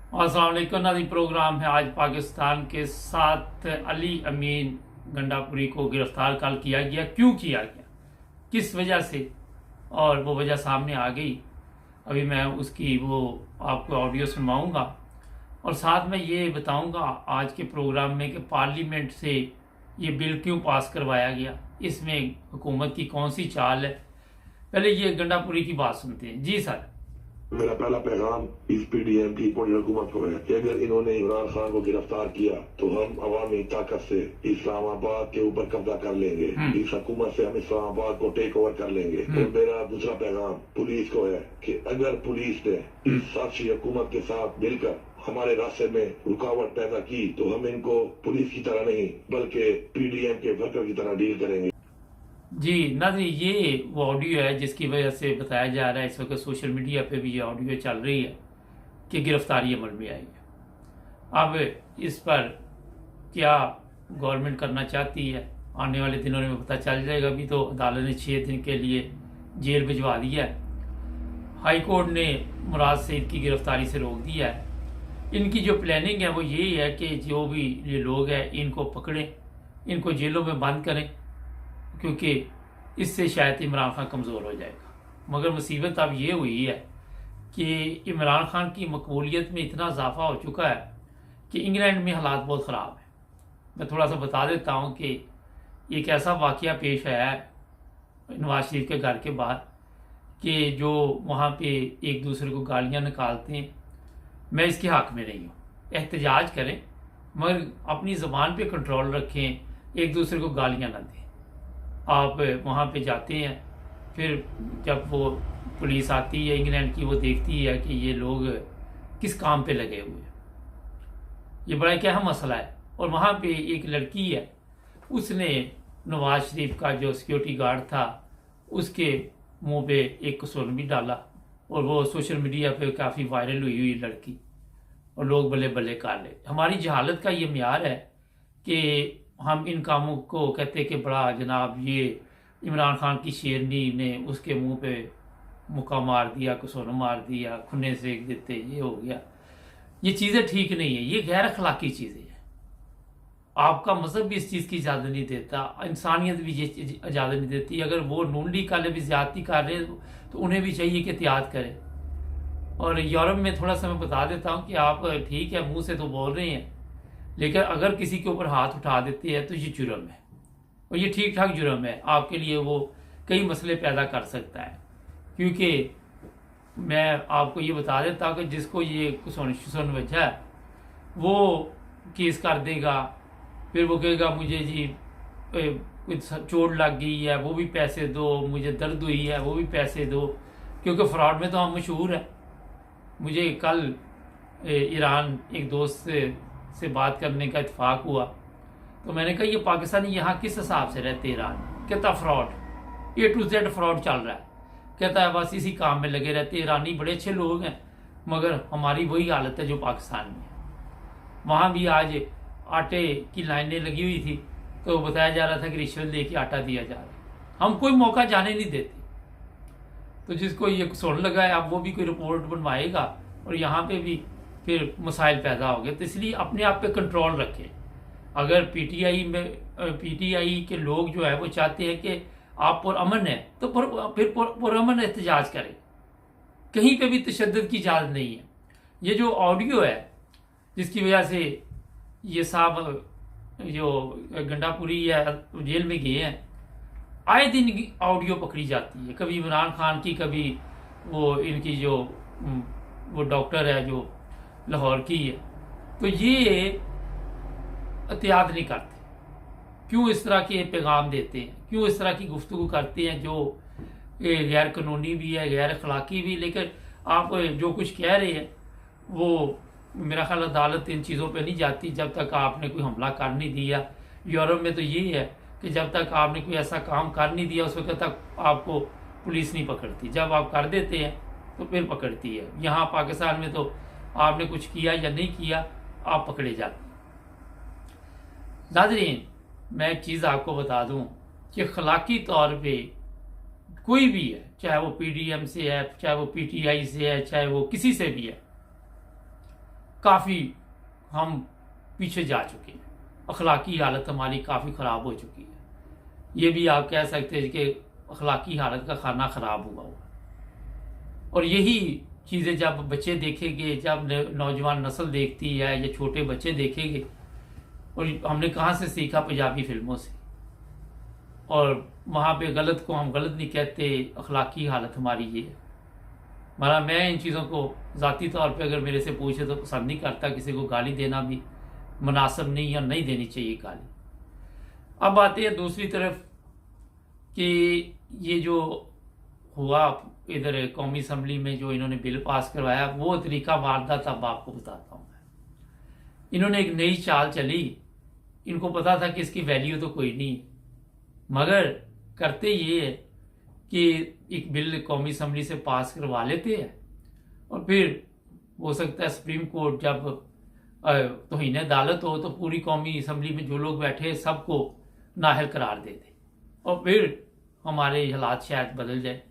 अस्सलाम वालेकुम नाज़रीन। प्रोग्राम है आज पाकिस्तान के 7 अली अमीन गंडापुरी को गिरफ्तार कल किया गया। क्यों किया गया, किस वजह से, और वो वजह सामने आ गई। अभी मैं उसकी वो आपको ऑडियो सुनवाऊंगा और साथ में ये बताऊंगा आज के प्रोग्राम में कि पार्लियामेंट से ये बिल क्यों पास करवाया गया, इसमें हुकूमत की कौन सी चाल है। पहले ये गंडापुरी की बात सुनते हैं। जी सर। मेरा पहला पैगाम इस पीडीएम की पूरी हुकूमत को है कि अगर इन्होंने इमरान खान को गिरफ्तार किया तो हम अवामी ताकत से इस्लामाबाद के ऊपर कब्जा कर लेंगे। इस हुकूमत से हम इस्लामाबाद को टेक ओवर कर लेंगे। और मेरा दूसरा पैगाम पुलिस को है कि अगर पुलिस ने इस साक्षी हुकूमत के साथ मिलकर हमारे रास्ते में रुकावट पैदा की तो हम इनको पुलिस की तरह नहीं बल्कि पीडीएम के वर्कर की तरह डील करेंगे। जी नाज़रीन, ये वो ऑडियो है जिसकी वजह से बताया जा रहा है इस वक्त सोशल मीडिया पे भी ये ऑडियो चल रही है कि गिरफ्तारी अमल में आई है। अब इस पर क्या गवर्नमेंट करना चाहती है आने वाले दिनों में पता चल जाएगा। अभी तो अदालत ने 6 दिन के लिए जेल भिजवा दिया है। हाई कोर्ट ने मुराद सईद की गिरफ्तारी से रोक दिया है। इनकी जो प्लानिंग है वो यही है कि जो भी ये लोग हैं इनको पकड़ें, इनको जेलों में बंद करें, क्योंकि इससे शायद इमरान खान कमज़ोर हो जाएगा। मगर मुसीबत अब ये हुई है कि इमरान खान की मकबूलियत में इतना इजाफा हो चुका है कि इंग्लैंड में हालात बहुत ख़राब हैं। मैं थोड़ा सा बता देता हूँ कि एक ऐसा वाक़या पेश आया है नवाज शरीफ के घर के बाहर कि जो वहाँ पे एक दूसरे को गालियाँ निकालते हैं। मैं इसके हक़ में नहीं हूँ, एहतजाज करें मगर अपनी ज़बान पे कंट्रोल रखें, एक दूसरे को गालियाँ ना दें। आप वहाँ पे जाते हैं, फिर जब वो पुलिस आती है इंग्लैंड की, वो देखती है कि ये लोग किस काम पे लगे हुए हैं। ये बड़ा एक अहम मसला है। और वहाँ पे एक लड़की है, उसने नवाज शरीफ का जो सिक्योरिटी गार्ड था उसके मुंह पे एक कसूर भी डाला और वो सोशल मीडिया पे काफ़ी वायरल हुई लड़की, और लोग बल्ले बल्ले कर ले। हमारी जहालत का ये म्यार है कि हम इन कामों को कहते कि बड़ा जनाब ये इमरान खान की शेरनी ने उसके मुंह पे मुक्का मार दिया, कसूर मार दिया, खुने सेक देते, ये हो गया। ये चीज़ें ठीक नहीं है, ये गैर अखलाकी चीज़ें हैं। आपका मजहब भी इस चीज़ की इजाज़त नहीं देता, इंसानियत भी ये इजाज़त नहीं देती। अगर वो नून लीग वाले भी ज्यादती कर रहे हैं तो उन्हें भी चाहिए कि एहतियात करें। और यूरोप में थोड़ा सा मैं बता देता हूँ कि आप ठीक है मुँह से तो बोल रहे हैं, लेकिन अगर किसी के ऊपर हाथ उठा देते हैं तो ये जुर्म है, और ये ठीक ठाक जुर्म है। आपके लिए वो कई मसले पैदा कर सकता है। क्योंकि मैं आपको ये बता देता हूँ कि जिसको ये सुन वजह है वो केस कर देगा, फिर वो कहेगा मुझे जी कुछ चोट लग गई है वो भी पैसे दो, मुझे दर्द हुई है वो भी पैसे दो। क्योंकि फ्रॉड में तो हम मशहूर है। मुझे कल ईरान एक दोस्त से बात करने का इत्तेफाक हुआ, तो मैंने कहा ये पाकिस्तानी यहाँ किस हिसाब से रहते ईरान। कहता fraud, A to Z fraud चल रहा है। कहता है बस इसी काम में लगे रहते। ईरानी बड़े अच्छे लोग हैं मगर हमारी वही हालत है जो पाकिस्तान में है। वहाँ भी आज आटे की लाइनें लगी हुई थी तो बताया जा रहा था कि रिश्वत लेके आटा दिया जा रहा है। हम कोई मौका जाने नहीं देते। तो जिसको ये सुन लगा है अब वो भी कोई रिपोर्ट बनवाएगा और यहाँ पे भी फिर मसाइल पैदा हो गए। तो इसलिए अपने आप पे कंट्रोल रखें। अगर पीटीआई के लोग जो है वो चाहते हैं कि आप पुरअमन है तो फिर पुरअमन एहतजाज करें, कहीं पे भी तशद्दुद की इजाज़त नहीं है। ये जो ऑडियो है जिसकी वजह से ये साहब जो गंडापुरी है जेल में गए हैं, आए दिन ऑडियो पकड़ी जाती है। कभी इमरान खान की, कभी वो इनकी जो वो डॉक्टर है जो लाहौर की है। तो ये एहतियात नहीं करते। क्यों इस तरह के पैगाम देते हैं, क्यों इस तरह की गुफ्तगू करते हैं जो गैर कानूनी भी है, गैर अखलाकी भी। लेकिन आप जो कुछ कह रहे हैं वो मेरा ख्याल अदालत इन चीज़ों पे नहीं जाती जब तक आपने कोई हमला कर नहीं दिया। यूरोप में तो यही है कि जब तक आपने कोई ऐसा काम कर नहीं दिया उस वक्त तक आपको पुलिस नहीं पकड़ती। जब आप कर देते हैं तो फिर पकड़ती है। यहाँ पाकिस्तान में तो आपने कुछ किया या नहीं किया आप पकड़े जाते हैं। नाज़रीन, मैं एक चीज़ आपको बता दूं कि अखलाकी तौर पे कोई भी है, चाहे वो पीडीएम से है, चाहे वो पीटीआई से है, चाहे वो किसी से भी है, काफ़ी हम पीछे जा चुके हैं, अखलाकी हालत हमारी काफ़ी ख़राब हो चुकी है। ये भी आप कह सकते हैं कि अखलाकी हालत का खाना ख़राब हुआ हुआ। और यही चीज़ें जब बच्चे देखेंगे, जब नौजवान नस्ल देखती है या छोटे बच्चे देखेंगे, और हमने कहाँ से सीखा? पंजाबी फिल्मों से। और वहाँ पे गलत को हम गलत नहीं कहते, अखलाकी हालत हमारी ये है। माना मैं इन चीज़ों को ज़ाती तौर पे अगर मेरे से पूछे तो पसंद नहीं करता, किसी को गाली देना भी मुनासिब नहीं या नहीं देनी चाहिए गाली। अब आते हैं दूसरी तरफ कि ये जो हुआ इधर कौमी असम्बली में जो इन्होंने बिल पास करवाया, वो तरीका वारदात अब आपको बताता हूँ मैं। इन्होंने एक नई चाल चली, इनको पता था कि इसकी वैल्यू तो कोई नहीं, मगर करते ये है कि एक बिल कौमी असम्बली से पास करवा लेते हैं और फिर हो सकता है सुप्रीम कोर्ट जब तौहीन अदालत हो तो पूरी कौमी असम्बली में जो लोग बैठे सबको नाअहल करार दे दे और फिर हमारे हालात शायद बदल जाए।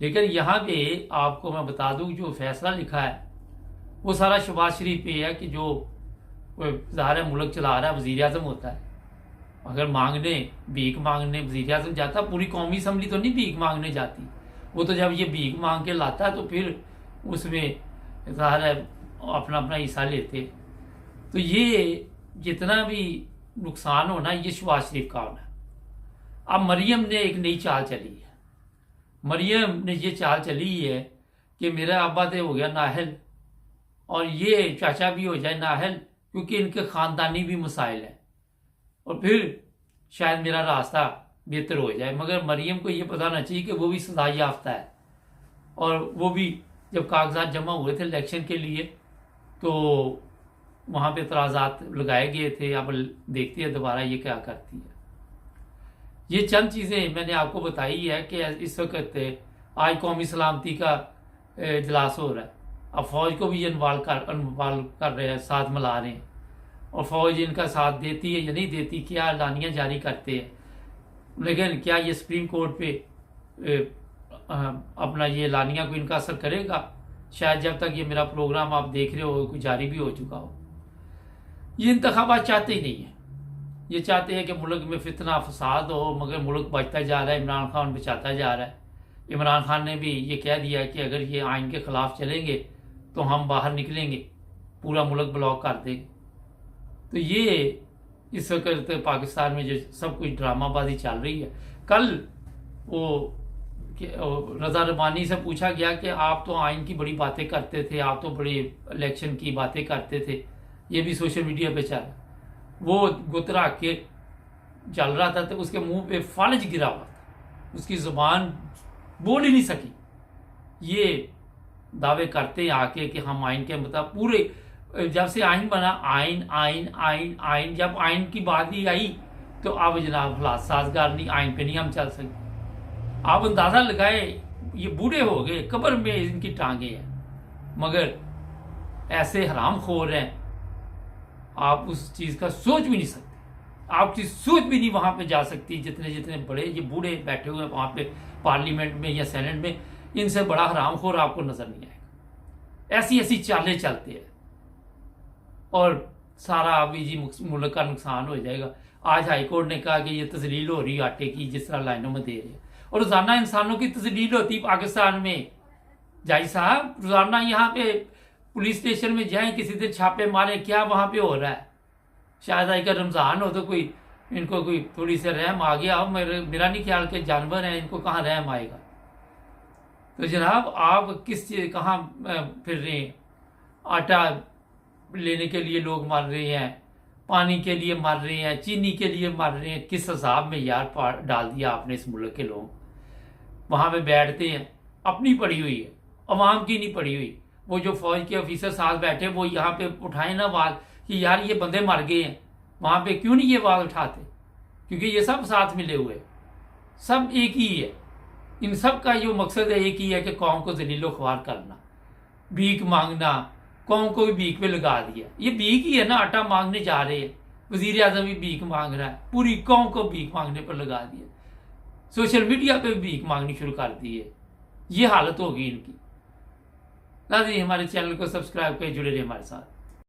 लेकिन यहाँ पे आपको मैं बता दूँ, जो फैसला लिखा है वो सारा शहबाज शरीफ पे है कि जो ज़ाहिर है मुल्क चला रहा है, वज़ीर आज़म होता है। अगर मांगने भीख मांगने वज़ीर आज़म जाता, पूरी कौमी असम्बली तो नहीं भीख मांगने जाती। वो तो जब ये भीख मांग के लाता है तो फिर उसमें ज़ाहिर है अपना अपना हिस्सा लेते। तो ये जितना भी नुकसान होना ये शहबाज शरीफ का होना। अब मरियम ने एक नई चाल चली है। मरियम ने ये चाल चली है कि मेरा अब्बा तो हो गया नाअहल और ये चाचा भी हो जाए नाअहल, क्योंकि इनके ख़ानदानी भी मसाइल हैं, और फिर शायद मेरा रास्ता बेहतर हो जाए। मगर मरियम को ये पता होना चाहिए कि वो भी सजा याफ्ता है, और वो भी जब कागजात जमा हुए थे इलेक्शन के लिए तो वहाँ पे एतराज़ात लगाए गए थे। अब देखते हैं दोबारा ये क्या करती है। ये चंद चीज़ें मैंने आपको बताई है कि इस वक्त आज कौमी सलामती का इजलास हो रहा है। अब फ़ौज को भी इन्वॉल्व कर रहे हैं, साथ मिला रहे हैं, और फ़ौज इनका साथ देती है या नहीं देती, क्या ऐलानियाँ जारी करते हैं। लेकिन क्या ये सुप्रीम कोर्ट पे अपना ये ऐलानिया को इनका असर करेगा? शायद जब तक ये मेरा प्रोग्राम आप देख रहे हो कोई जारी भी हो चुका हो। ये इंतखाबात चाहते ही नहीं है। ये चाहते हैं कि मुल्क में फितना फसाद हो, मगर मुल्क बचता जा रहा है, इमरान खान बचाता जा रहा है। इमरान खान ने भी ये कह दिया है कि अगर ये आइन के ख़िलाफ़ चलेंगे तो हम बाहर निकलेंगे, पूरा मुल्क ब्लॉक कर देंगे। तो ये इस वक्त पाकिस्तान में जो सब कुछ ड्रामाबाजी चल रही है। कल वो रज़ा रबानी से पूछा गया कि आप तो आइन की बड़ी बातें करते थे, आप तो बड़ी इलेक्शन की बातें करते थे, ये भी सोशल मीडिया पे चल, वो गुतरा के चल रहा था तो उसके मुंह पे फालज गिरा हुआ था, उसकी ज़ुबान बोल ही नहीं सकी। ये दावे करते हैं आके कि हम आइन के मतलब पूरे जब से आइन बना आइन आइन आइन आइन, जब आइन की बात ही आई तो अब जनाब हालात साजगार नहीं, आइन पे नहीं हम चल सकते। आप अंदाज़ा लगाए ये बूढ़े हो गए, कब्र में इनकी टांगे हैं, मगर ऐसे हराम खोर हैं आप उस चीज़ का सोच भी नहीं सकते। आपकी सोच भी नहीं वहाँ पे जा सकती। जितने जितने बड़े ये बूढ़े बैठे हुए हैं वहाँ पे पार्लियामेंट में या सेनेट में, इनसे बड़ा हरामखोर आपको नजर नहीं आएगा। ऐसी ऐसी चालें चलते हैं और सारा अभी जी मुल्क का नुकसान हो जाएगा। आज हाईकोर्ट ने कहा कि ये तजलील हो रही आटे की, जिस तरह लाइनों में दे रहे हैं, और रोजाना इंसानों की तजलील होती पाकिस्तान में। जाई साहब रोजाना यहाँ पे पुलिस स्टेशन में जाएं, किसी दिन छापे मारे, क्या वहाँ पे हो रहा है? शायद आजकल रमज़ान हो तो कोई इनको कोई थोड़ी सी रहम आ गया हो। मेरा नहीं ख्याल के जानवर हैं, इनको कहाँ रहम आएगा। तो जनाब आप किस चीज़ कहाँ फिर रहे हैं? आटा लेने के लिए लोग मर रहे हैं, पानी के लिए मर रहे हैं, चीनी के लिए मर रहे हैं। किस हिसाब में यार डाल दिया आपने इस मुल्क के लोग। वहाँ पे बैठते हैं, अपनी पड़ी हुई है, अवाम की नहीं पड़ी हुई। वो जो फौज के ऑफिसर साथ बैठे वो यहाँ पे उठाए ना आवाज़ कि यार ये बंदे मर गए हैं, वहाँ पे क्यों नहीं ये आवाज़ उठाते? क्योंकि ये सब साथ मिले हुए, सब एक ही है। इन सब का जो मकसद है एक ही है कि कौम को जलीलो ख्वार करना, भीख मांगना। कौम को भी भीख पे लगा दिया। ये भीख ही है ना, आटा मांगने जा रहे हैं, वजीर आजम भी भीख मांग रहा है, पूरी कौम को भीख मांगने पर लगा दिया। सोशल मीडिया पे भी भीख मांगनी शुरू कर दी है। ये हालत होगी इनकी। नाज़रीन हमारे चैनल को सब्सक्राइब कर जुड़े रहे हमारे साथ।